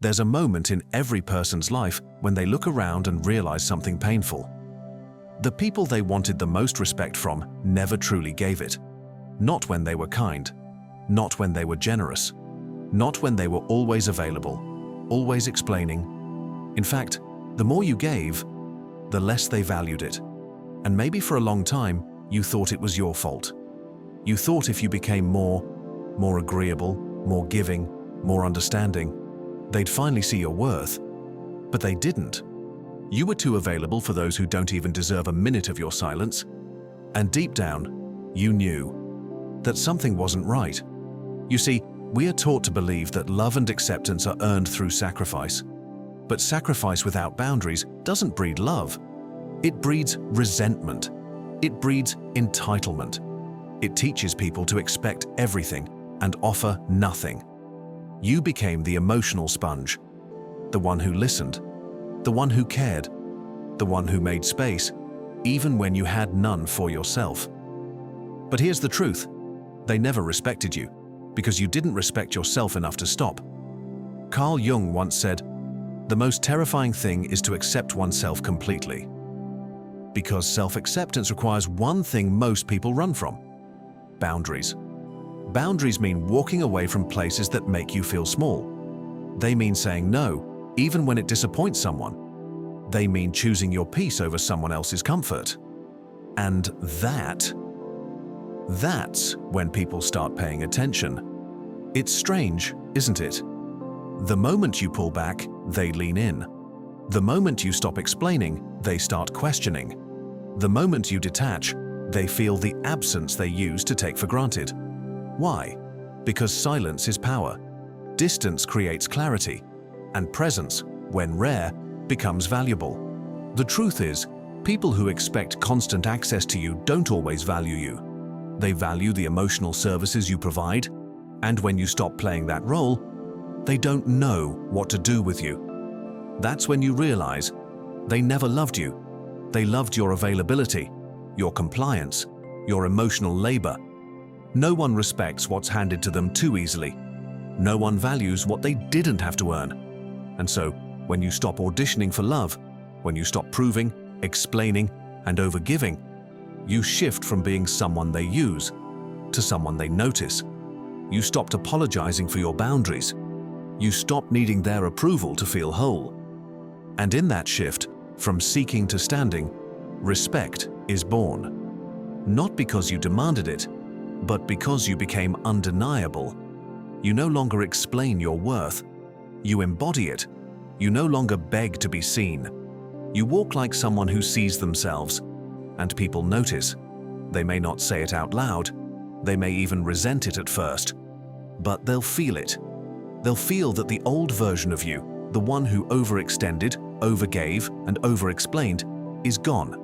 There's a moment in every person's life when they look around and realize something painful. The people they wanted the most respect from never truly gave it. Not when they were kind, not when they were generous, not when they were always available, always explaining. In fact, the more you gave, the less they valued it. And maybe for a long time, you thought it was your fault. You thought if you became more agreeable, more giving, more understanding, they'd finally see your worth. But they didn't. You were too available for those who don't even deserve a minute of your silence. And deep down, you knew that something wasn't right. You see, we are taught to believe that love and acceptance are earned through sacrifice. But sacrifice without boundaries doesn't breed love. It breeds resentment. It breeds entitlement. It teaches people to expect everything and offer nothing. You became the emotional sponge, the one who listened, the one who cared, the one who made space, even when you had none for yourself. But here's the truth. They never respected you because you didn't respect yourself enough to stop. Carl Jung once said, "The most terrifying thing is to accept oneself completely." Because self-acceptance requires one thing most people run from: boundaries. Boundaries mean walking away from places that make you feel small. They mean saying no, even when it disappoints someone. They mean choosing your peace over someone else's comfort. And that's when people start paying attention. It's strange, isn't it? The moment you pull back, they lean in. The moment you stop explaining, they start questioning. The moment you detach, they feel the absence they used to take for granted. Why? Because silence is power. Distance creates clarity, and presence, when rare, becomes valuable. The truth is, people who expect constant access to you don't always value you. They value the emotional services you provide, and when you stop playing that role, they don't know what to do with you. That's when you realize they never loved you. They loved your availability, your compliance, your emotional labor. No one respects what's handed to them too easily. No one values what they didn't have to earn. And so, when you stop auditioning for love, when you stop proving, explaining, and overgiving, you shift from being someone they use to someone they notice. You stopped apologizing for your boundaries. You stop needing their approval to feel whole. And in that shift, from seeking to standing, respect is born. Not because you demanded it, but because you became undeniable. You no longer explain your worth. You embody it. You no longer beg to be seen. You walk like someone who sees themselves, and people notice. They may not say it out loud. They may even resent it at first, but they'll feel it. They'll feel that the old version of you, the one who overextended, overgave, and overexplained, is gone.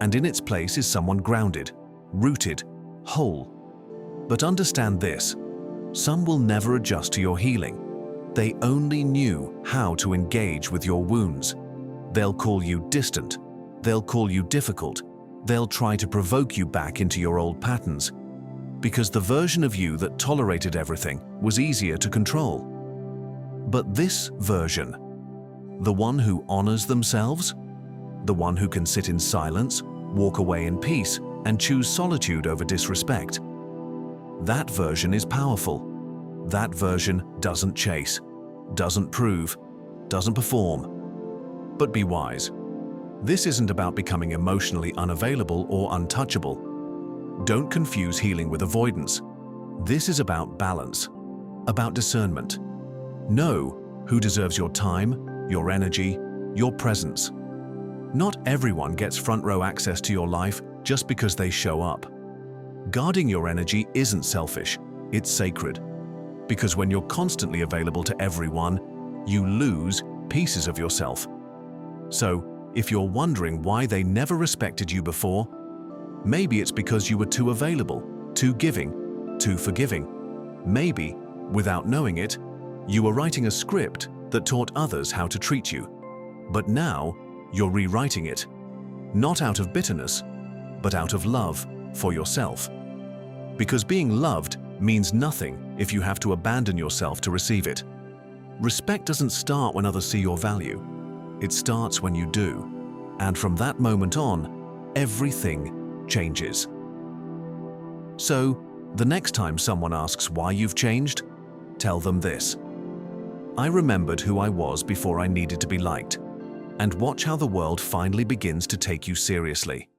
And in its place is someone grounded, rooted, whole. But understand this, some will never adjust to your healing. They only knew how to engage with your wounds. They'll call you distant. They'll call you difficult. They'll try to provoke you back into your old patterns. Because the version of you that tolerated everything was easier to control. But this version, the one who honors themselves, the one who can sit in silence, walk away in peace, and choose solitude over disrespect, that version is powerful. That version doesn't chase, doesn't prove, doesn't perform. But be wise. This isn't about becoming emotionally unavailable or untouchable. Don't confuse healing with avoidance. This is about balance, about discernment. Know who deserves your time, your energy, your presence. Not everyone gets front row access to your life just because they show up. Guarding your energy isn't selfish, it's sacred. Because when you're constantly available to everyone, you lose pieces of yourself. So, if you're wondering why they never respected you before, maybe it's because you were too available, too giving, too forgiving. Maybe, without knowing it, you were writing a script that taught others how to treat you. But now, you're rewriting it, not out of bitterness, but out of love for yourself. Because being loved means nothing if you have to abandon yourself to receive it. Respect doesn't start when others see your value. It starts when you do. And from that moment on, everything changes. So, the next time someone asks why you've changed, tell them this: I remembered who I was before I needed to be liked. And watch how the world finally begins to take you seriously.